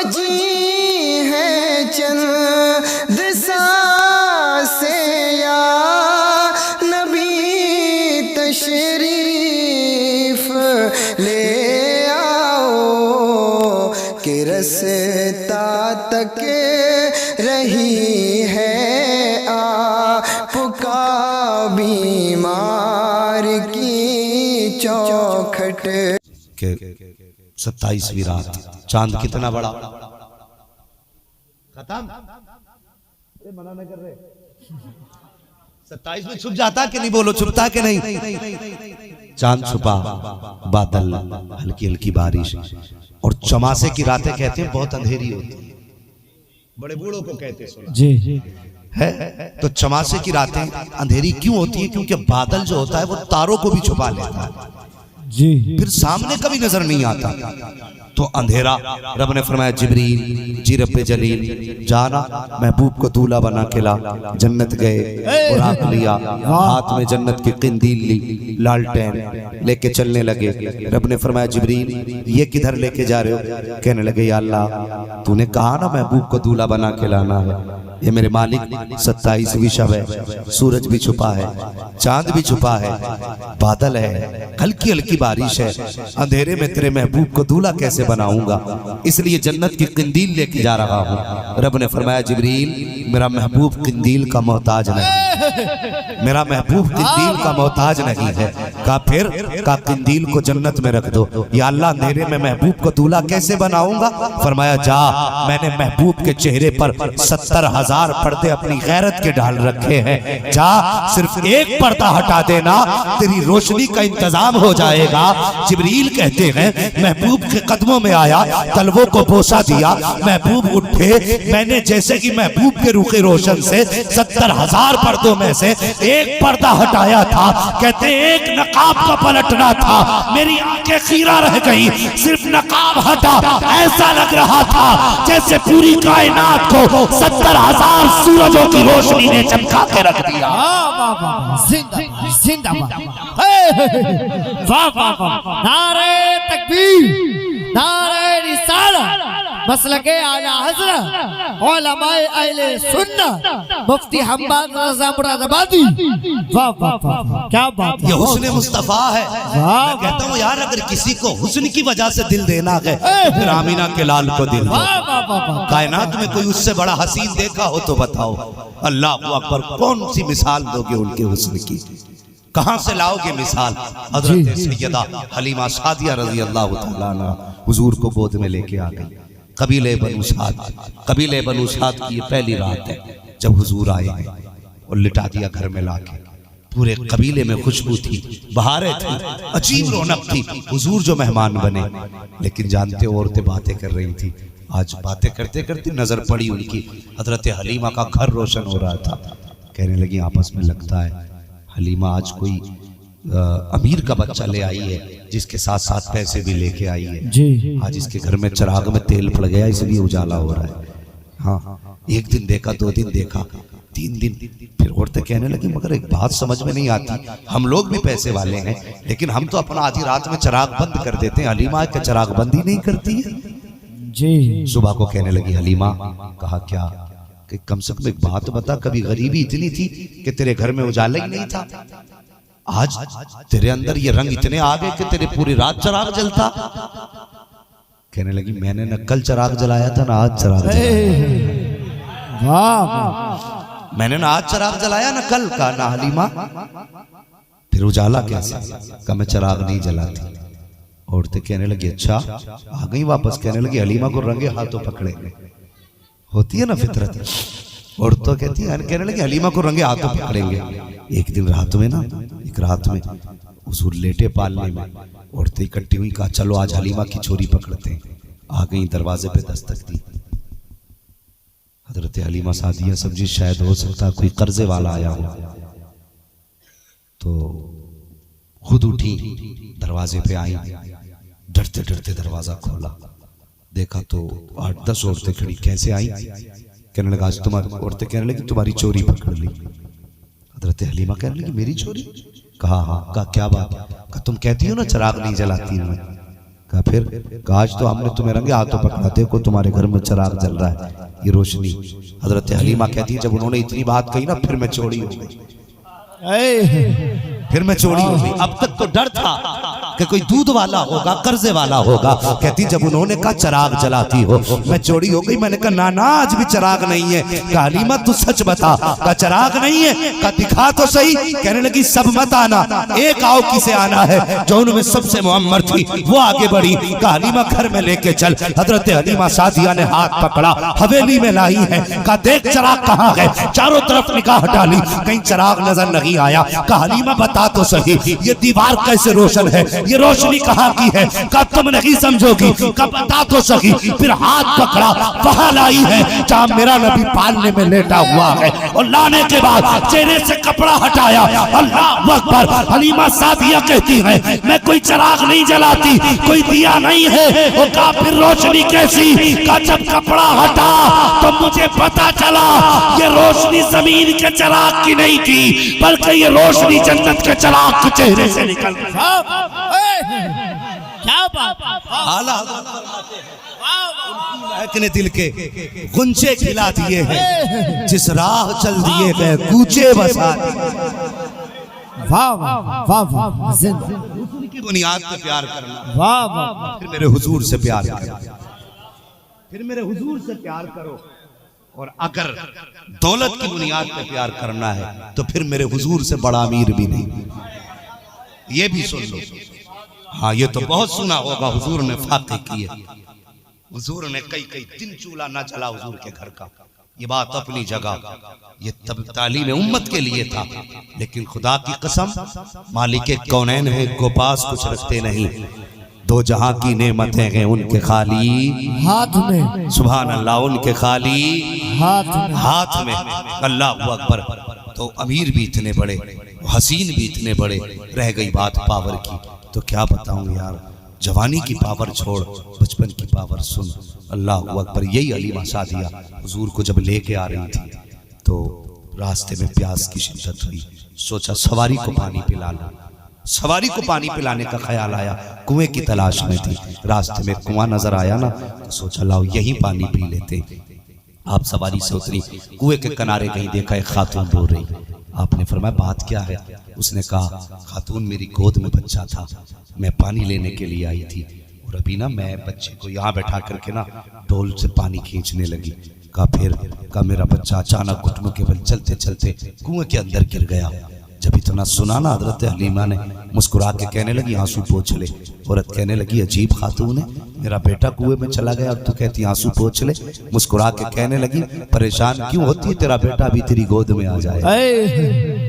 जी है चंद सांसें या नबी तशरीफ ले आओ कि रास्ता तक रही है आपका बीमार की चौखट। 27वीं रात, चांद कितना बड़ा, खत्म मना नहीं कर रहे। 27 में छुप जाता कि नहीं, बोलो छुपता कि नहीं? चांद छुपा, बादल, हल्की हल्की बारिश, और चमासे की रातें कहते हैं बहुत अंधेरी होती है, बड़े बूढ़ों को कहते हैं जी है। तो चमासे की रातें अंधेरी क्यों होती है? क्योंकि बादल जो होता है वो तारों को भी छुपा लेता है जी, फिर सामने कभी नजर नहीं आता, तो अंधेरा। रब ने फरमाया जिब्रील जी रब्बे जलील जाना, महबूब को दूल्हा बना के ला। जन्नत गए, बुराक लिया, हाथ में जन्नत की किंदील ली, लालटेन लेके चलने लगे। रब ने फरमाया जिब्रील ये किधर लेके जा रहे हो? कहने लगे या अल्लाह तूने कहा ना महबूब को दूल्हा बना के लाना है। ये मेरे मालिक 27वीं शब है, सूरज भी छुपा है, चांद भी छुपा है, बादल है, हल्की हल्की बारिश है, अंधेरे में तेरे महबूब को दूल्हा कैसे बनाऊंगा? इसलिए जन्नत की किंदील लेके जा रहा हूँ। रब ने फरमाया जिब्रील मेरा महबूब किंदील का मोहताज नहीं, मेरा महबूब किंदील का मोहताज नहीं है। कहा फिर? का किंदील को जन्नत में रख दो। या अल्लाह अंधेरे में महबूब को दूल्हा कैसे बनाऊंगा? फरमाया जा, मैंने महबूब के चेहरे पर 70,000 पर्दे अपनी गैरत के डाल रखे हैं, जा सिर्फ एक पर्दा हटा देना, तेरी रोशनी का इंतजाम हो जाएगा। जिब्रील कहते हैं महबूब के कदमों में आया, तलवों को बोसा दिया, महबूब उठे, मैंने जैसे कि महबूब के रूखे रोशन से 70,000 पर्दों में से एक पर्दा हटाया था। कहते एक नकाब का पलटना था, मेरी आंखें खीरा रह गई, सिर्फ नकाब हटा, ऐसा लग रहा था जैसे पूरी कायनात को 70,000 सूरजों की रोशनी ने चमका के रख दिया। नारे तकबीर, नारे रिसालत, मसलके आला हज़रत, उलमाए अहले सुन्नत, मुफ्ती हम्माद रज़ा मुरादाबादी। वाह वाह वाह, क्या बात है, ये हुस्न मुस्तफा है। मैं कहता हूँ यार अगर किसी को हुस्न की वजह से दिल देना है तो फिर आमीना के लाल को दिल दो। कायनात में कोई उससे बड़ा हसीन देखा हो तो बताओ। अल्लाह अकबर, कौन सी मिसाल दोगे उनके हुस्न की? कहां से लाओगे मिसाल? हजरत सैयदा हलीमा सादिया रजी अल्लाह तआला अन्हा हुजूर को गोद में लेके आ गई। कबीले बनु साद की ये पहली रात है जब हुजूर आए और लिटा दिया घर में लाके। पूरे कबीले में खुशबू थी, बहारें थी, अजीब रौनक थी। हुजूर जो मेहमान बने, लेकिन जानते हो औरतें बातें कर रही थी। आज बातें करते करते नजर पड़ी उनकी, हजरत हलीमा का घर रोशन हो रहा था। कहने लगी आपस में, लगता है हलीमा आज कोई अमीर का बच्चा ले आई है, जिसके साथ साथ पैसे भी लेके आई है जी। आज इसके घर में चिराग में तेल पड़ गया, इसलिए उजाला हो रहा है। हाँ, एक दिन देखा, 2 दिन देखा, 3 दिन, फिर औरतें कहने लगी मगर एक बात समझ में नहीं आती, हम लोग भी पैसे वाले हैं लेकिन हम तो अपना आधी रात में चिराग बंद कर देते हैं, हलीमा का चिराग बंदी नहीं करती है जी। सुबह को कहने लगी हलीमा, कहा क्या कि कम से कम एक बात बता, कभी गरीबी इतनी थी कि तेरे घर में उजाला ही नहीं था, आज तेरे अंदर ये रंग इतने आ गए कि तेरे पूरी रात चिराग जलता। कहने लगी मैंने न कल चिराग जलाया था ना आज चिराग जलाया, मैंने ना आज चिराग जलाया ना कल का, ना हलीमा फिर उजाला कैसे? का मैं चिराग नहीं जलाती। औरतें कहने लगी अच्छा, आ गई वापस। कहने लगी हलीमा को रंगे हाथों पकड़ेंगे, होती है ना फितरत। और तो कहती है, कहने लगी हलीमा को रंगे हाथों पकड़ेंगे। एक दिन रात में ना, एक रात में हुजूर लेटे पालने में, औरतें इकट्ठी हुई, कहा चलो आज हलीमा की चोरी पकड़ते हैं। आ गई, दरवाजे पे दस्तक दी। हजरत हलीमा सादिया समझी शायद हो सकता कोई कर्जे वाला आया हो, तो खुद उठी, दरवाजे पे आई, डरते डरते दरवाजा खोला, देखा तो 8-10 औरतें खड़ी। कैसे आई? कहने लगा आज तुम्हारी, औरतें कहने लगी तुम्हारी चोरी पकड़ ली। हजरत हलीमा कहने लगी मेरी चोरी? कहा हाँ। कहा क्या बात? कहा तुम कहती हो ना चिराग नहीं जलाती मैं। कहा फिर? कहा आज तो हमने तुम्हें रंगे हाथों पकड़ा, देखो तुम्हारे घर में चिराग जल रहा है, ये रोशनी। हजरत हलीमा कहती है जब उन्होंने इतनी बात कही ना फिर मैं चौड़ी हो गई, फिर मैं चौड़ी हो गई। अब तक तो डर था कि कोई दूध वाला होगा, कर्जे वाला होगा। कहती जब उन्होंने कहा चिराग जलाती हो, मैं चौड़ी हो गई। मैंने कहा ना ना आज भी चिराग नहीं है। कहा हलीमा तू सच बता। कहा चिराग नहीं है। कहा दिखा तो सही। कहने लगी सब मत आना, एक आओ किसे आना है। जो उनमें सबसे मुअम्मर थी वो आगे बढ़ी। कहा हलीमा घर में लेके चल। हजरत हलीमा सादिया ने हाथ पकड़ा, हवेली में लाई है। कहा देख चिराग कहाँ है। चारों तरफ निगाह डाली, कहीं चिराग नजर नहीं आया। कहा हलीमा बता तो सही ये दीवार कैसे रोशन है, ये रोशनी कहाँ की है। कहा तुम नहीं समझोगी। कहा बता तो सही। फिर हाथ पकड़ा, वहां लाई है जहां मेरा नबी पालने में लेटा हुआ है। और लाने के बाद चेहरे से कपड़ा हटाया। अल्लाह अकबर। हलीमा सादिया कहती है मैं कोई चिराग नहीं जलाती, कोई दिया नहीं है। और कहा फिर रोशनी कैसी। कहा जब कपड़ा हटा तो मुझे पता चला ये रोशनी जमीन के चिराग की नहीं थी, बल्कि ये रोशनी जन्नत के चिराग के चेहरे से निकल गई। क्या बात। महकने दिल के गुंजे खिला दिए हैं, जिस राह चल दिए गए कूचे बसा दिए। वाह वाह वाह वाह। जिंदगी की बुनियाद पे प्यार करना। वाह वाह। फिर मेरे हुजूर से प्यार करो, फिर मेरे हुजूर से प्यार करो। और अगर दौलत की बुनियाद पे प्यार करना है तो फिर मेरे हुजूर से बड़ा अमीर भी नहीं। ये भी सुन लो। हाँ ये तो बहुत सुना होगा, हुजूर ने फाके किए, हुजूर ने कई कई दिन चूल्हा ना जला हुजूर के घर का। ये बात अपनी जगह, ये तब तालीम उम्मत के लिए था। लेकिन खुदा की कसम मालिक कौनैन है को पास कुछ रखते नहीं। दो जहां की नेमतें हैं उनके खाली हाथ में। सुभान अल्लाह। उनके खाली हाथ में। अल्लाह अकबर। तो अमीर भी इतने बड़े, हसीन भी इतने बड़े, रह गई बात पावर की। तो क्या बताऊं यार, जवानी की पावर छोड़, बचपन की पावर सुन। अल्लाह अकबर। यही हलीमा सादिया हुजूर को जब लेके आ रही थी तो रास्ते में प्यास की शिद्दत हुई। सोचा सवारी को पानी पिला लो। सवारी को पानी पिलाने का ख्याल आया, कुएं की तलाश में थी। रास्ते में कुआं नजर आया ना, तो सोचा लाओ यहीं पानी पी लेते। आप सवारी से उतरी, कुएं के किनारे कहीं देखा एक खातून रो रही। आपने फरमाया बात क्या है। उसने कहा खातून मेरी गोद में बच्चा था, मैं पानी लेने के लिए आई थी और अभी ना मैं बच्चे को यहाँ बैठा करके ना डोल से पानी खींचने लगी। कहा फिर? कहा मेरा बच्चा अचानक घुटनों के बल चलते चलते कुएं के अंदर गिर गया। जब इतना सुना ना हजरत हलीमा ने मुस्कुरा के कहने लगी आंसू पोंछ ले। औरत कहने लगी अजीब खातून है, मेरा बेटा कुएं में चला गया और तू कहती आंसू पोंछ ले। मुस्कुरा के कहने लगी परेशान क्यों होती है, तेरा बेटा भी तेरी गोद में आ जाए।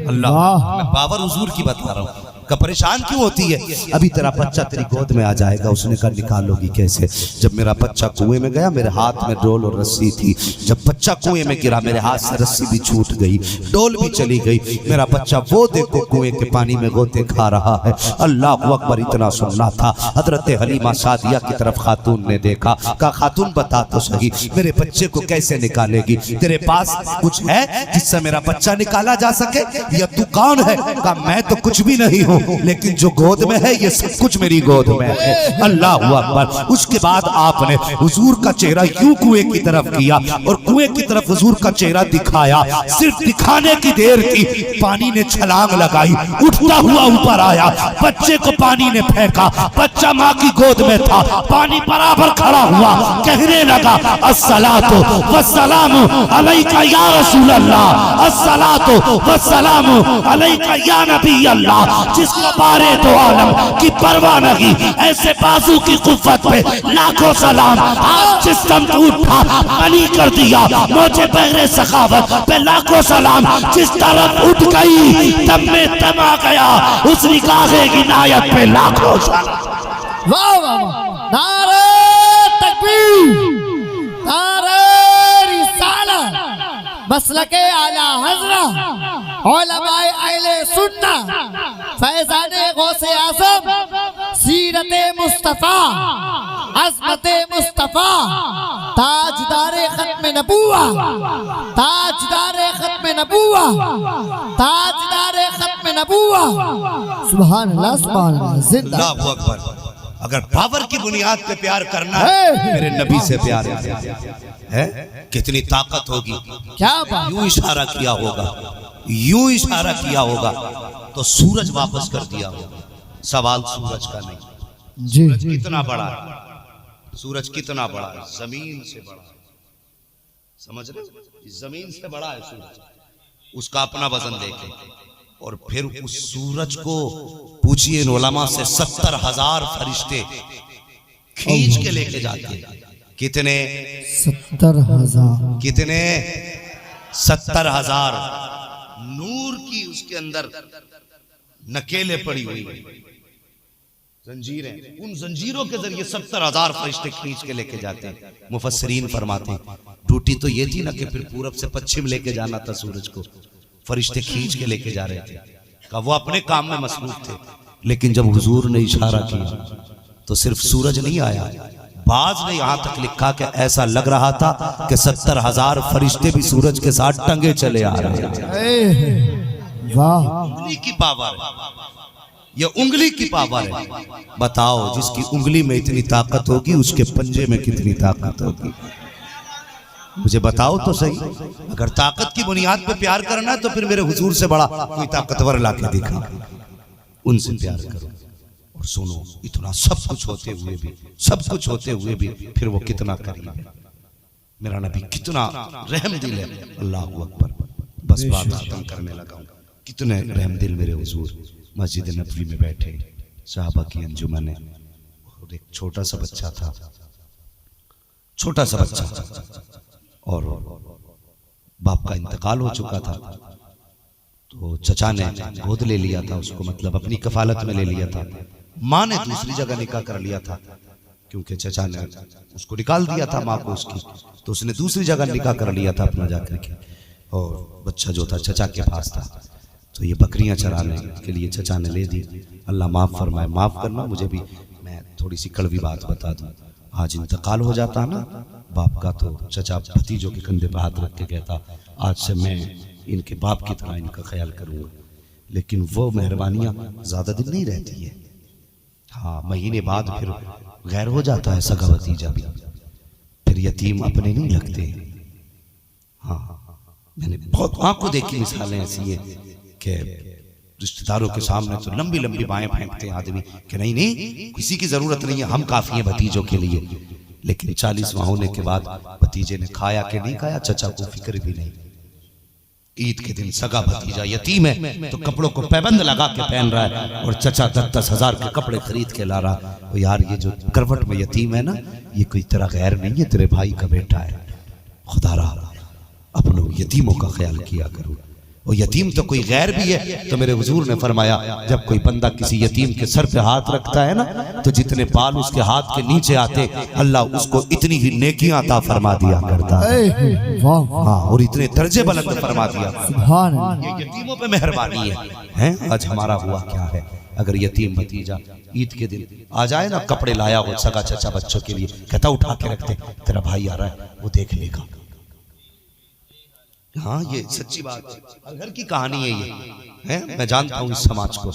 अल्लाह, मैं पावर हुजूर की बता रहा हूँ। का परेशान क्यों होती है, अभी तेरा बच्चा तेरी गोद में आ जाएगा। उसने कहा निकालोगी कैसे? जब मेरा बच्चा कुएं में गया मेरे हाथ में डोल और रस्सी थी। जब बच्चा कुएं में गिरा मेरे हाथ से रस्सी भी छूट गई, डोल भी चली गई। मेरा बच्चा वो देखो कुएं के पानी में गोते खा रहा है। अल्लाह अकबर। इतना सुनना था। हजरत हलीमा सादिया की तरफ खातून ने देखा। कहा खातून बता तो सही मेरे बच्चे को कैसे निकालेगी? तेरे पास कुछ है जिससे मेरा बच्चा निकाला जा सके, या तू कौन है? कहा मैं तो कुछ भी नहीं हूँ, लेकिन जो गोद में है ये सब कुछ मेरी गोद में है। अल्लाह अकबर। उसके बाद आपने हुजूर का चेहरा यूं कुएं की तरफ किया और कुएं की तरफ हुजूर का चेहरा दिखाया। सिर्फ दिखाने की देर की पानी ने छलांग लगाई, उठता हुआ ऊपर आया, बच्चे को पानी ने फेंका। बच्चा माँ की गोद में था, पानी बराबर खड़ा हुआ, कहने लगा अस्सलातु वस्सलामु अलैका या रसूल अल्लाह, अस्सलातु वस्सलामु अलैका या नबी अल्लाह। जिसको बारे तो आलम की परवाह नहीं, ऐसे बाजू की कुव्वत पे लाखों सलाम। आज जिस्म उठा बनी कर दिया, मुझे बहरे सखावत पे लाखों सलाम। जिस तरफ उठ गई तब में तम आ गया, उस निगाहे की नायत पे लाखों सलाम। वाह वाह वाह। नारे तकबीर, नारे रिसालत, मसलके आला हज़रत, उलमाए अहले सुन्नत, फैज़ाने गौसे आज़म, सीरते मुस्तफ़ा, अज़मते मुस्तफ़ा, ताजदारे खत्म नबुव्वा, ताजदारे खत्म नबुव्वा, ताजदारे खत्म नबुव्वा। सुभान अल्लाह, सुभान अल्लाह। जिंदा। अल्लाहु अकबर। अगर पावर की बुनियाद पे प्यार करना है मेरे नबी से प्यार है। कितनी ताकत होगी। क्या बात। यूं इशारा किया होगा, यूं इशारा किया होगा तो सूरज वापस कर दिया होगा। सवाल सूरज का नहीं, जी सूरज कितना बड़ा है, सूरज कितना बड़ा है, जमीन से बड़ा है। समझ रहे हो, जमीन से बड़ा है सूरज। उसका अपना वजन देखें और फिर उस सूरज को पूछिए इन उलमा से 70,000 फरिश्ते खींच के लेके जाते हैं। कितने? 70,000। कितने? 70,000। नूर की उसके अंदर नकेले पड़ी हुई जंजीरें, उन जंजीरों के जरिए 70,000 फरिश्ते खींच के लेके जाते हैं। मुफस्सिरीन फरमाते हैं ड्यूटी तो ये थी ना कि फिर पूरब से पश्चिम लेके जाना था सूरज को, फरिश्ते खींच के लेके जा रहे थे। का वो अपने काम में मसरूफ थे, लेकिन जब हुजूर ने इशारा किया तो सिर्फ सूरज नहीं आया, बाज ने यहां तक लिखा कि ऐसा लग रहा था कि 70,000 फरिश्ते भी सूरज के साथ टंगे चले आ रहे थे। वाह। उंगली की पावर है, ये उंगली की पावर है। बताओ जिसकी उंगली में इतनी ताकत होगी उसके पंजे में कितनी ताकत होगी। मुझे बताओ तो सही। अगर ताकत की बुनियाद पे प्यार करना है तो फिर मेरे हुजूर से बड़ा कोई ताकतवर लाके दिखा, उनसे प्यार करो। और सुनो, इतना सब कुछ होते हुए भी, सब कुछ होते हुए भी फिर वो कितना करीब है। मेरा नबी कितना रहम दिल है। अल्लाह अकबर। बस बात खत्म करने लगा। कितने रहम दिल मेरे हुजूर। मस्जिद नबवी में बैठे, सहाबा की अंजुमन है, और एक छोटा सा बच्चा था, छोटा सा बच्चा, और बाप का इंतकाल हो चुका था। तो चचा ने गोद ले लिया था उसको, मतलब अपनी कफालत में ले लिया था। माँ ने दूसरी जगह निकाह कर लिया था, क्योंकि चचा ने उसको निकाल दिया था माँ को उसकी, तो उसने दूसरी जगह निकाह कर लिया था अपना जाकर के। और बच्चा जो था चचा के पास था, तो ये बकरियां चराने के लिए चचा ने ले दी। अल्लाह माफ़ फरमाए, माफ़ करना मुझे भी, मैं थोड़ी सी कड़वी बात बता दूं। आज इंतकाल हो जाता ना बाप का, तो चचा भतीजों के कंधे पर हाथ रख के कहता आज से मैं इनके बाप की तरह इनका ख्याल करूँगा। लेकिन वो मेहरबानियाँ ज़्यादा दिन नहीं रहती है। हाँ, महीने बाद फिर गैर हो जाता है सगा भतीजा भी, फिर यतीम अपने नहीं लगते। हाँ, मैंने बहुत आंखों देखी मिसालें ऐसी हैं कि रिश्तेदारों के सामने तो लंबी लंबी बाएं फेंकते हैं आदमी कि नहीं नहीं किसी की जरूरत नहीं है, हम काफी हैं भतीजों के लिए। लेकिन 40वां होने के बाद भतीजे ने खाया कि नहीं खाया चचा को फिक्र भी नहीं। ईद के दिन सगा भतीजा यतीम है तो कपड़ों को पैबंद लगा के पहन रहा है, और चचा 10-10 हजार के कपड़े खरीद के ला रहा। तो यार ये जो करवट में यतीम है ना, ये कोई तेरा गैर नहीं है, तेरे भाई का बेटा है। खुदारा अपनों यतीमों का ख्याल किया करो। और यतीम तो कोई गैर भी है, तो मेरे हुजूर ने फरमाया जब कोई बंदा किसी यतीम के सर पे हाथ रखता है ना, तो जितने बाल उसके हाथ के नीचे आते अल्लाह उसको इतनी ही नेकियां अता फरमा दिया करता है। हाँ, और इतने दर्जे बुलंद फरमा दिया। ये यतीमों पे मेहरबानी है। आज हमारा हुआ क्या है, अगर यतीम भतीजा ईद के दिन आ जाए ना, कपड़े लाया हो सगा चचा बच्चों के लिए, कहता उठा के रखते, तेरा भाई आ रहा है वो देख लेगा। हाँ, ये सच्ची बात है, घर की कहानी है ये, है? मैं जानता हूँ इस समाज को।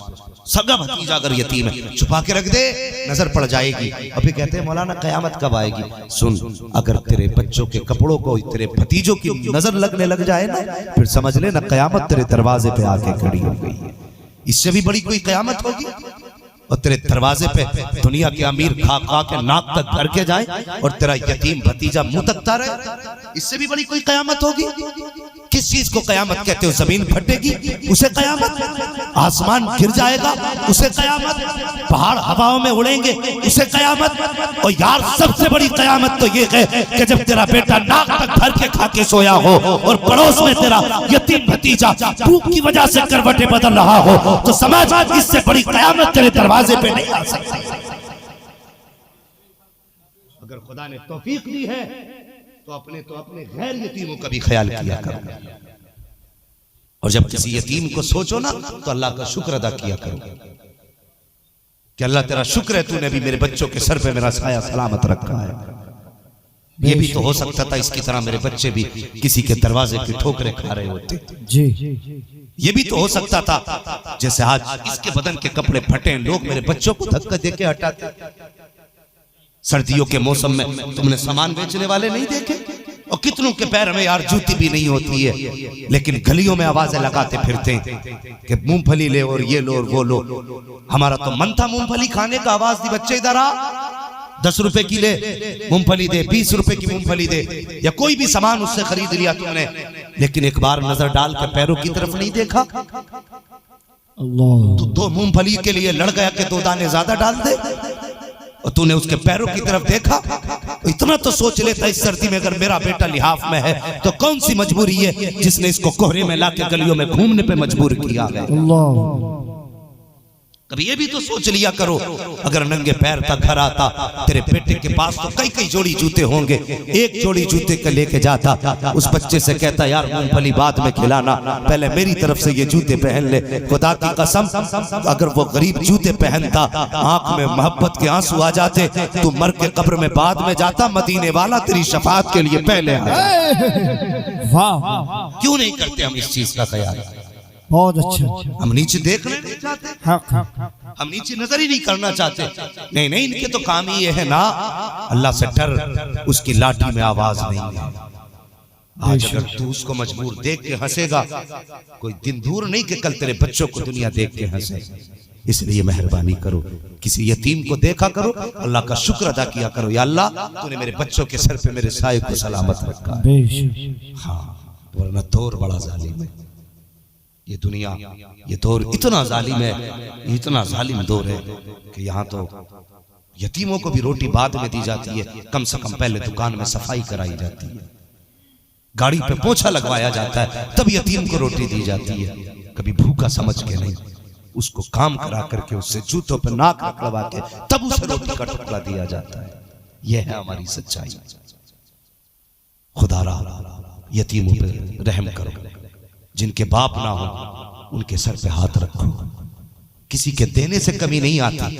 सगा भतीजा अगर यतीम है छुपा के रख दे, नजर पड़ जाएगी। अभी कहते हैं मौलाना कयामत कब आएगी। सुन, अगर तेरे बच्चों के कपड़ों को तेरे भतीजों की नजर लगने लग जाए ना, फिर समझ ले ना कयामत तेरे दरवाजे पे आके खड़ी हो गई है। इससे भी बड़ी कोई कयामत होगी। और तेरे दरवाजे पे दुनिया के अमीर खा खा के नाक तक भर के जाए और तेरा यतीम भतीजा मुंह तकता रहे, इससे भी बड़ी कोई कयामत होगी। किस चीज को कयामत कहते हो? जमीन फटेगी उसे कयामत, आसमान गिर जाएगा उसे कयामत, पहाड़ हवाओं में उड़ेंगे उसे कयामत। और यार सबसे बड़ी कयामत तो ये है कि जब तेरा बेटा नाक तक भर के खा के सोया हो और पड़ोस में तेरा यतीम भतीजा भूख की वजह से करवटें बदल रहा हो, तो समझ इससे बड़ी कयामत तेरे दरवाजे पे नहीं आ सकती। अगर खुदा ने तौफीक दी है तो अपने गैर यतीमों का भी ख्याल किया करो। और जब किसी यतीम को सोचो ना, तो अल्लाह का शुक्र अदा किया करो कि अल्लाह तेरा शुक्र है, तूने भी मेरे बच्चों के सर पे मेरा साया सलामत रखा है। ये भी तो हो सकता था इसकी तरह मेरे बच्चे भी किसी के दरवाजे की ठोकरें खा रहे होते जी। ये भी तो हो सकता था जैसे आज इसके बदन के कपड़े फटे, लोग मेरे बच्चों को धक्का देके हटाते, सर्दियों के मौसम में तुमने सामान बेचने वाले नहीं देखे? और कितनों के पैर में यार जूती भी नहीं होती है, लेकिन गलियों में आवाजें लगाते फिरते हैं कि मूंगफली ले और ये लो और वो लो। हमारा तो मन था मूंगफली खाने का, आवाज दी बच्चे इधर आ, 10 रुपए की ले मूंगफली दे, 20 रुपए की मूंगफली दे, या कोई भी सामान उससे खरीद लिया तुमने, लेकिन एक बार नजर डाल के पैरों की तरफ नहीं देखा। अल्लाह, तू 2 मूंगफली के लिए लड़ गया कि 2 दाने ज्यादा डाल दे, और तूने उसके पैरों की तरफ देखा। इतना तो सोच लेता, इस सर्दी में अगर मेरा बेटा लिहाफ में है तो कौन सी मजबूरी है जिसने इसको कोहरे में लाके गलियों में घूमने पे मजबूर किया है। अल्लाह, कभी ये भी तो सोच लिया करो, अगर नंगे पैर तक घर आता तेरे बेटे के पास तो कई कई जोड़ी जूते होंगे, एक जोड़ी जूते के लेके जाता, उस बच्चे से कहता यार मूंगफली बाद में खिलाना, पहले मेरी तरफ से ये जूते पहन ले। खुदा की कसम, अगर वो गरीब जूते पहनता, आंख में मोहब्बत के आंसू आ जाते, तू मर के कब्र में बाद में जाता, मदीने वाला तेरी शफाअत के लिए पहले आया। वाह, क्यों नहीं करते हम इस चीज का ख्याल? बहुत अच्छा, हम नीचे देखने नहीं चाहते, हम नीचे नजर ही नहीं करना चाहते। नहीं नहीं, इनके तो काम ही ये है ना, अल्लाह से डर, उसकी लाठी में आवाज नहीं है। आज अगर तू उसको मजबूर देख के हंसेगा, कोई दिन दूर नहीं कि कल तेरे बच्चों को दुनिया देख के हंसे। इसलिए मेहरबानी करो, किसी यतीम को देखा करो, अल्लाह का शुक्र अदा किया करो, या अल्लाह तूने मेरे बच्चों के सर पे मेरे साए को सलामत रखा है। हाँ, वरना दौर बड़ा जालिम है ये दुनिया, ये दौर इतना जालिम है, इतना जालिम दौर है कि यहाँ तो यतीमों को भी रोटी बाद में दी जाती है, कम से कम पहले दुकान में सफाई कराई जाती है, गाड़ी पे पोछा लगवाया जाता है, तब यतीम को रोटी दी जाती है। कभी भूखा समझ के नहीं, उसको काम करा करके उससे जूतों पे नाक रखवा के तब उसे रोटी का टुकड़ा दिया जाता है। यह है हमारी सच्चाई। खुदा यतीमों पे रहम करो, जिनके बाप ना हो उनके सर पे हाथ रखो। किसी के देने से कमी नहीं आती,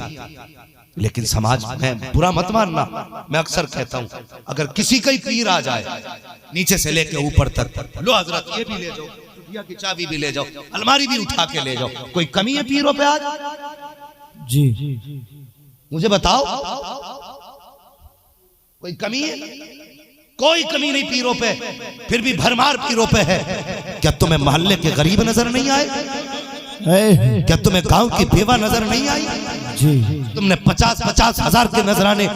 लेकिन समाज में बुरा मत मानना। मैं अक्सर कहता हूं, अगर किसी का ही पीर आ जाए नीचे से लेके ऊपर तक, लो हजरत ये भी ले जाओ, कुटिया की चाबी भी ले जाओ, अलमारी भी उठा के ले जाओ, कोई कमी है पीरों पे आज? जी, मुझे बताओ, कोई कमी है? कोई कमी नहीं पीरों पे, फिर भी भरमार पीरों पे है। क्या तुम्हें मोहल्ले के गरीब नजर नहीं आए? क्या तुम्हें गांव की बेवा नजर नहीं आई? जी, तुमने 50-50 हजार के नजराने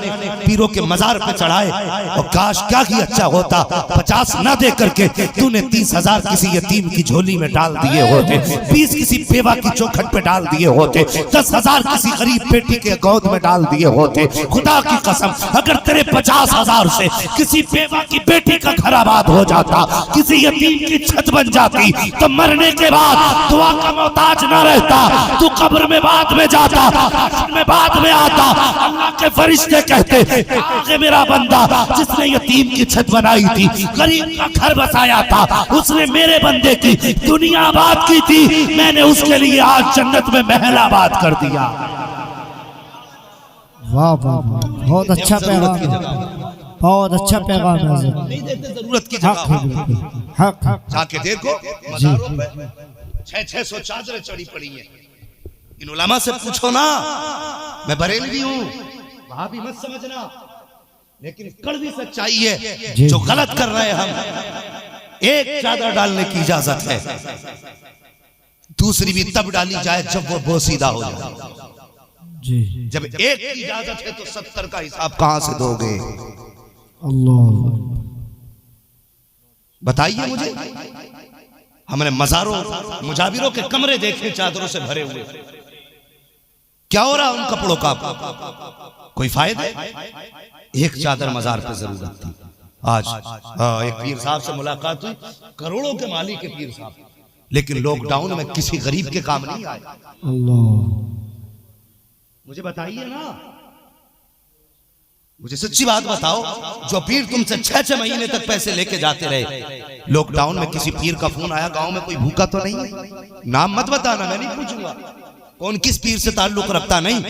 पीरों के मजार पे चढ़ाए, और काश क्या ही अच्छा होता 50 ना दे करके तूने 30,000 किसी यतीम की झोली में डाल दिए होते, 20 किसी बेवा की चौखट पे डाल दिए होते, 10,000 किसी गरीब बेटी के गोद में डाल दिए होते। खुदा की कसम, अगर तेरे 50,000 से किसी बेवा की बेटी का घर आबाद हो जाता, किसी यतीम की छत बन जाती, तो मरने के बाद दुआ का मोहताज ना रहता, तू कब्र में बाद में जाता, में बाद में आता, अल्लाह के फरिश्ते कहते आगे मेरा बंदा जिसने यतीम की छत बनाई थी, गरीब का घर बसाया था, उसने मेरे बंदे की दुनिया आबाद की थी, मैंने उसके लिए आज जन्नत में महल आबाद कर दिया। वाह वाह, बहुत अच्छा पैगाम, बहुत अच्छा पैगाम है। नहीं देते जरूरत की जगह, हक, जाके देखो मज़ारों पे 600 चादरें चढ़ी पड़ी हैं। इन उलमा से पूछो ना, मैं बरेलवी हूं, वहां भी मत समझना, लेकिन कड़वी सच्चाई है जो गलत कर रहे हैं हम। एक चादर डालने की इजाजत है, दूसरी भी तब डाली जाए जब वो बोसीदा हो जाए। जी, जब एक की इजाजत है तो 70 का हिसाब कहां से दोगे? अल्लाह, बताइए मुझे। हमने मजारों मुजाबिरों के कमरे देखे चादरों से भरे हुए, क्या हो रहा उन कपड़ों का? कोई फायदा? एक चादर मजार पे जरूरत थी। आज एक पीर साहब से मुलाकात हुई, करोड़ों के मालिक के पीर साहब, लेकिन लॉकडाउन में किसी गरीब के काम नहीं आए। अल्लाह, मुझे बताइए ना, मुझे सच्ची बात बताओ, जो पीर तुमसे 6-6 महीने तक पैसे लेके जाते रहे, लॉकडाउन में किसी पीर का फोन आया गांव में कोई भूखा तो नहीं है? नाम मत बताना, मैं नहीं पूछूंगा कौन किस पीर से ताल्लुक रखता, नहीं,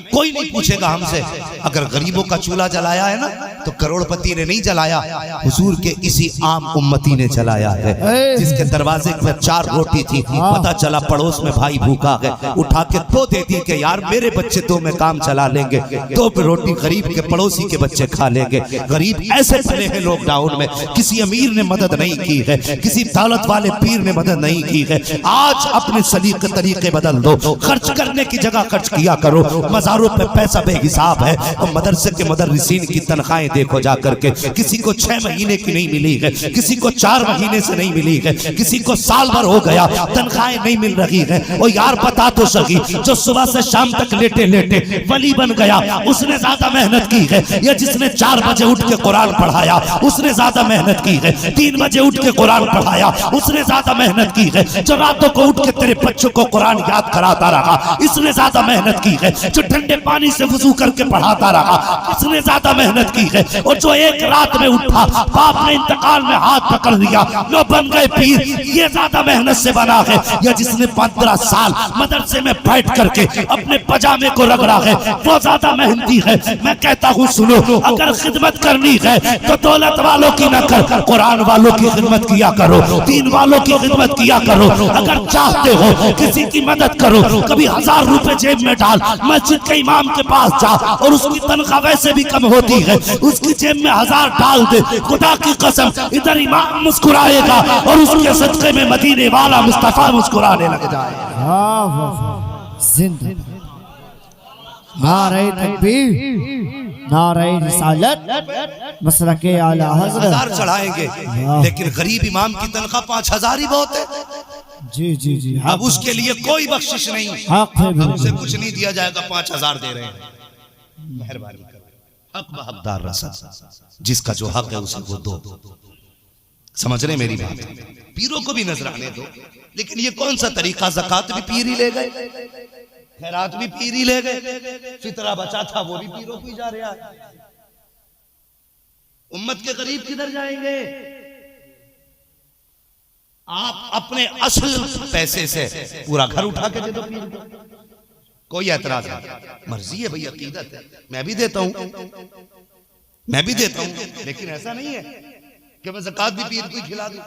कोई नहीं पूछेगा हमसे। अगर गरीबों का चूल्हा जलाया है ना, तो करोड़पति ने नहीं जलाया, हुजूर के इसी आम उम्मती ने जलाया है, जिसके दरवाजे पर 4 रोटी थी, पता चला पड़ोस में भाई भूखा है, उठा के 2 दे दी कि यार मेरे बच्चे 2 में काम चला लेंगे, 2 रोटी गरीब के पड़ोसी के बच्चे खा लेंगे। गरीब ऐसे पड़े हैं लॉकडाउन में, किसी अमीर ने मदद नहीं की है, किसी दौलत वाले पीर ने मदद नहीं की है। आज अपने सलीके तरीके बदल दो, खर्च करने की जगह खर्च किया करो। मज़ारों पे पैसा बेहिसाब है, और मदरसे के मुदर्रिसीन की तनख्वाहें देखो जा करके, किसी को 6 महीने की नहीं मिली है, किसी को 4 महीने से नहीं मिली है, किसी को साल भर हो गया तनख्वाहें नहीं मिल रही है। और यार बता तो सही, जो सुबह से शाम तक लेटे लेटे वली बन गया उसने ज्यादा मेहनत की है, या जिसने 4 बजे उठ के कुरान पढ़ाया उसने ज्यादा मेहनत की है, 3 बजे उठ के कुरान पढ़ाया उसने ज्यादा मेहनत की है, जो रातों को उठ के तेरे बच्चों को कुरान याद कराता रहा इसने ज्यादा मेहनत की है, जो ठंडे पानी से वुजू करके पढ़ाता रहा इसने ज्यादा मेहनत की है, और जो एक रात में उठा बाप ने इंतकाल में हाथ पकड़ लिया लो बन गए पीर, ये ज्यादा मेहनत से बना है, या जिसने 15 साल मदरसे में बैठ करके अपने पजामे को रगड़ा है वो ज्यादा मेहनती है। मैं कहता हूँ सुनो, अगर खिदमत करनी है तो दौलत वालों की न कर, कुरान वालों की खिदमत किया करो, दीन वालों की खिदमत किया करो। अगर चाहते हो किसी की मदद करो, कभी 1000 रुपए जेब में डाल, मस्जिद के इमाम के पास जा, और उसकी तनख्वाह वैसे भी कम होती है, उसकी जेब में 1000 डाल दे, खुदा की कसम इधर इमाम मुस्कुराएगा और उसके सदके में मदीने वाला मुस्तफा मुस्कुराने लग जाएगा। जिंदा नारे तकबीर, नारे रिसालत, मसलके आला हज़रत। 1000 चढ़ाएंगे, लेकिन गरीब इमाम की तनख्वाह 5000 ही बहुत है। जी जी जी, अब उसके लिए कोई बख्शिश नहीं, हक है, उसे कुछ नहीं दिया जाएगा, 5000 दे रहे हैं, मेहरबानी करो, हक बहकदार रसा, जिसका जो हक है उसे वो दो। समझ रहे मेरी बात? पीरों को भी नजराने दो, लेकिन ये कौन सा तरीका, ज़कात भी पीर ही ले गए, खैरात भी पीर ही ले गए, फितरा बचा था वो भी पीरों को ही जा रहा है। उम्मत के गरीब किधर जाएंगे? आप अपने असल पैसे से पूरा घर उठा के दे दो पीर को, कोई एतराज नहीं, मर्जी है भाई, अकीदत है, मैं भी देता हूं, मैं भी देता हूं, लेकिन ऐसा नहीं है कि मैं ज़कात भी पीर को ही खिला दूं।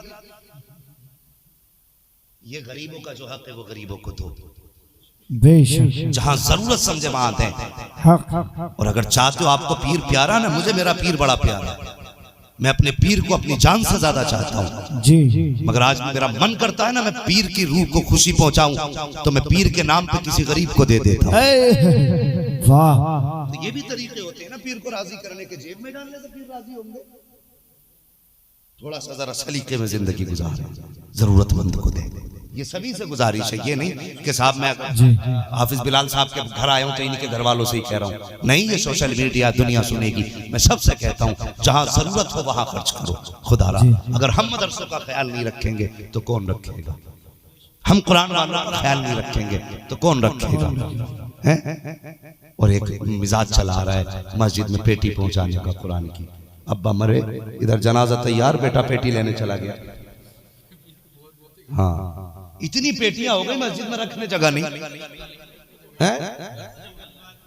ये गरीबों का जो हक है वो गरीबों को दो, बेशक जहां जरूरत समझे वहां दें। हक। और अगर चाहते हो आपको पीर प्यारा ना, मुझे मेरा पीर बड़ा प्यारा है, मैं अपने पीर को अपनी जान से ज्यादा चाहता हूं, जी, मगर आज मेरा मन करता है ना मैं पीर की रूह को खुशी पहुंचाऊं, तो मैं पीर के नाम पे किसी गरीब को दे देता हूं। वाह, तो ये भी तरीके होते हैं ना पीर को राजी करने के, जेब में डालने से पीर राजी होंगे। थोड़ा सा जरा सलीके में जिंदगी गुजार, जरूरतमंद को दे, ये सभी से गुजारिश है। ये नहीं कि साहब मैं हाफिज बिलाल साहब के घर आया हूं तो इनके घर वालों से ही कह रहा हूं, नहीं, ये सोशल मीडिया दुनिया सुनेगी। मैं सबसे कहता हूं जहां जरूरत हो वहां खर्च करो। खुदारा अगर हम मदरसों का ख्याल नहीं रखेंगे तो कौन रखेगा? हम कुरान वालों का ख्याल नहीं रखेंगे तो कौन रखेगा? हैं? और एक मिजाज चला आ रहा है मस्जिद में पेटी पहुंचाने का कुरान की, अब्बा मरे इधर जनाजा तैयार, बेटा पेटी लेने चला गया। हाँ, इतनी पेटियां हो गई मस्जिद में रखने जगह नहीं है,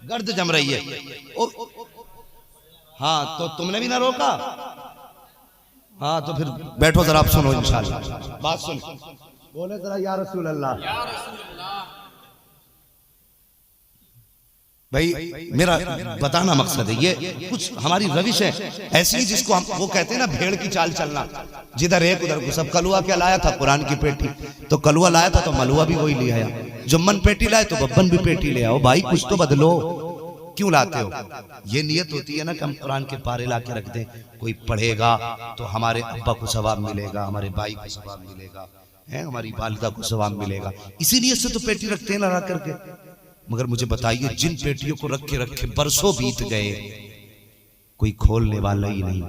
गर्द जम रही है। हाँ तो तुमने भी ना रोका, हाँ तो फिर बैठो जरा, आप सुनो इंशाल्लाह बात सुन, बोले जरा या रसूल अल्लाह। भाई मेरा बताना मकसद है, ये कुछ हमारी रविश है ऐसी जिसको हम वो कहते हैं ना भेड़ की चाल चलना, जिधर एक उधर को सब। कलुआ क्या लाया था? कुरान की पेटी। तो कलुआ लाया था तो मलुआ भी वही ले आया, जुम्मन पेटी लाए तो बब्बन भी पेटी ले आओ। भाई कुछ तो बदलो, क्यों लाते हो? ये नियत होती है ना कि हम कुरान के पारे ला के रख दें, कोई पढ़ेगा तो हमारे अब्बा को सवाब मिलेगा, हमारे भाई को सवाब मिलेगा, है हमारी वालिदा को सवाब मिलेगा, इसी नियत से तो पेटी रखते हैं ला करके। मगर मुझे बताइए, जिन पेटियों को रखे रखे बरसों बीत गए, कोई खोलने वाला ही नहीं,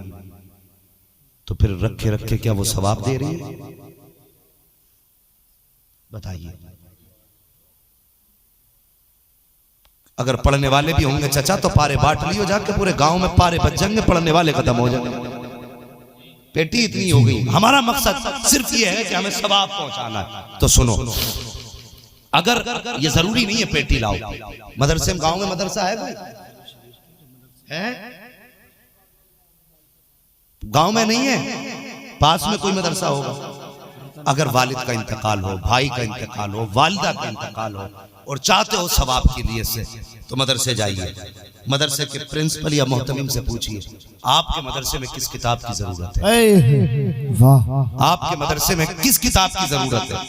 तो फिर रखे रखे क्या वो सवाब दे रही है? बताइए। अगर पढ़ने वाले भी होंगे चाचा तो पारे बांट लियो जाके, पूरे गांव में पारे बच जाएंगे, पढ़ने वाले खत्म हो जाएंगे। पेटी इतनी हो गई। हमारा मकसद सिर्फ ये है कि हमें सवाब पहुंचाना है। तो सुनो, अगर ये जरूरी नहीं है पेटी लाओ, मदरसे में, गांव में मदरसा है कोई? है? गांव में नहीं है, पास में कोई मदरसा होगा। अगर वालिद का इंतकाल हो, भाई का इंतकाल हो, वालिदा का इंतकाल हो और चाहते हो सवाब के लिए से, तो मदरसे जाइए। मदरसे के प्रिंसिपल या मोहतमिम से पूछिए आपके मदरसे में किस किताब की जरूरत है, वाह आपके मदरसे में किस किताब की जरूरत है।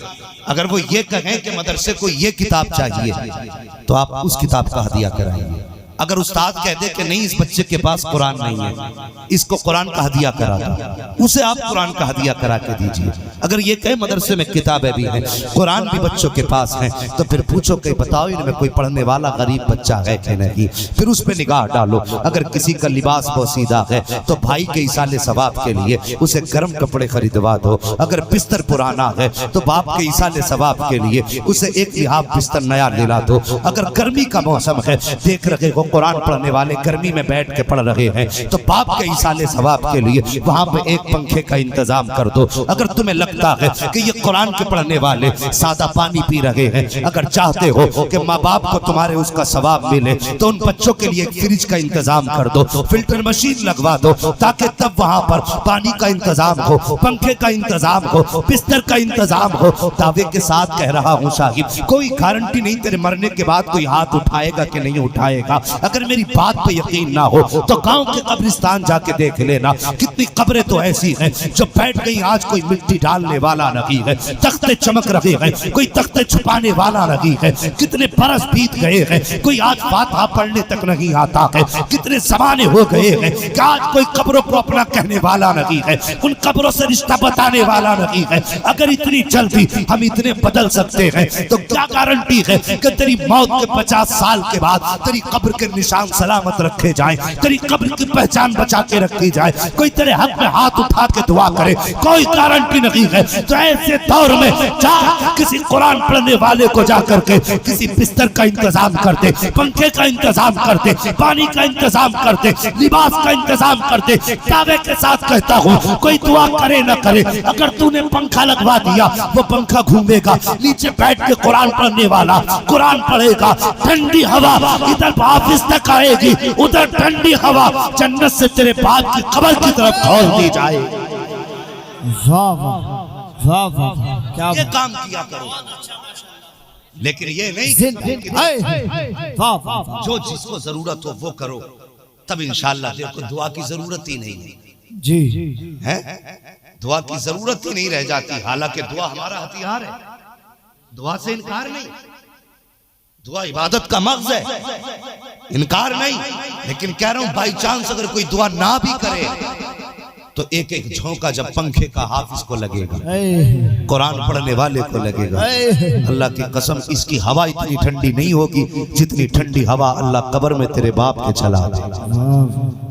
अगर वो ये कहें कि मदरसे को ये किताब चाहिए तो आप उस किताब का हदिया कराइए। अगर उस्ताद कह दे कि नहीं इस बच्चे के पास कुरान नहीं है, इसको कुरान का हदिया करा दो, उसे आप कुरान का हदिया करा के दीजिए। अगर ये कहे मदरसे में किताबें भी हैं, कुरान भी बच्चों के पास है, तो फिर पूछो कि बताओ इनमें कोई पढ़ने वाला गरीब बच्चा है कि नहीं, फिर उस पर निगाह डालो। अगर किसी का लिबास पोसीदा है तो भाई के इसाले सवाब के लिए उसे गर्म कपड़े खरीदवा दो। अगर बिस्तर पुराना है तो बाप के इसाले सवाब के लिए उसे एक लिहाफ बिस्तर नया दिला दो। अगर गर्मी का मौसम है, देख रहे हो कुरान पढ़ने वाले गर्मी में बैठ के पढ़ रहे हैं, तो बाप के इसाले सवाब के लिए वहां पे एक पंखे का इंतजाम कर दो। अगर तुम्हें लगता है कि ये कुरान के पढ़ने वाले सादा पानी पी रहे हैं, अगर चाहते हो कि माँ बाप को तुम्हारे उसका सवाब मिले, तो उन बच्चों के लिए फ्रिज का इंतजाम कर दो, फिल्टर मशीन लगवा दो, ताकि तब वहां पर पानी का इंतजाम हो, पंखे का इंतजाम हो, बिस्तर का इंतजाम हो। दावे के साथ कह रहा हूँ साहिब, कोई गारंटी नहीं तेरे मरने के बाद कोई हाथ उठाएगा कि नहीं उठाएगा। अगर मेरी बात पे यकीन ना हो तो गांव के कब्रिस्तान जाके देख लेना, कितनी कब्रें तो ऐसी हैं जो बैठ गई, आज कोई मिट्टी डालने वाला नहीं है, तख्ते चमक रहे हैं, कोई तख्ते छुपाने वाला नहीं है। कितने बरस बीत गए हैं, कोई आज फातिहा पढ़ने तक नहीं आता है। कितने जमाने हो गए हैं कि आज कोई कब्रों को अपना कहने वाला नहीं है, उन कब्रों से रिश्ता बताने वाला नहीं है। अगर इतनी जल्दी हम इतने बदल सकते हैं तो क्या गारंटी है कि तेरी मौत के 50 साल के बाद तेरी कब्र के निशान सलामत रखे जाएं, तेरी कब्र की पहचान बचा के रखी जाए, कोई तेरे हक में हाथ उठा के दुआ करे, कोई गारंटी नहीं है। तो ऐसे दौर में जा किसी कुरान पढ़ने वाले को जा करके किसी बिस्तर का इंतजाम कर दे, पंखे का इंतजाम कर दे, पानी का इंतजाम कर दे, लिबास का इंतजाम कर दे। दावे के साथ कहता हूँ, कोई दुआ करे न करे, अगर तूने पंखा लगवा दिया वो पंखा घूमेगा, नीचे बैठ के कुरान पढ़ने वाला कुरान पढ़ेगा, ठंडी हवा इधर ऑफिस तक आएगी, उधर ठंडी हवा जन्नत से तेरे बाप की कब्र की तरफ खोल दी जाए। वाह वाह वाह वाह, क्या ये काम किया करो, लेकिन ये नहीं वाह वाह, जो जिसको जरूरत हो वो करो, तब इंशाअल्लाह देखो दुआ की जरूरत ही नहीं जी है, दुआ की जरूरत ही नहीं रह जाती। हालांकि दुआ हमारा हथियार है, दुआ से इनकार नहीं, दुआ इबादत का मग़ज़ है, इनकार नहीं। लेकिन कह रहा हूं बाई चांस अगर कोई दुआ ना भी करे तो एक एक झोंका जब पंखे का हाफिज को लगेगा, कुरान पढ़ने वाले को लगेगा, अल्लाह की कसम इसकी हवा इतनी ठंडी नहीं होगी जितनी ठंडी हवा अल्लाह कब्र में तेरे बाप के चला दे।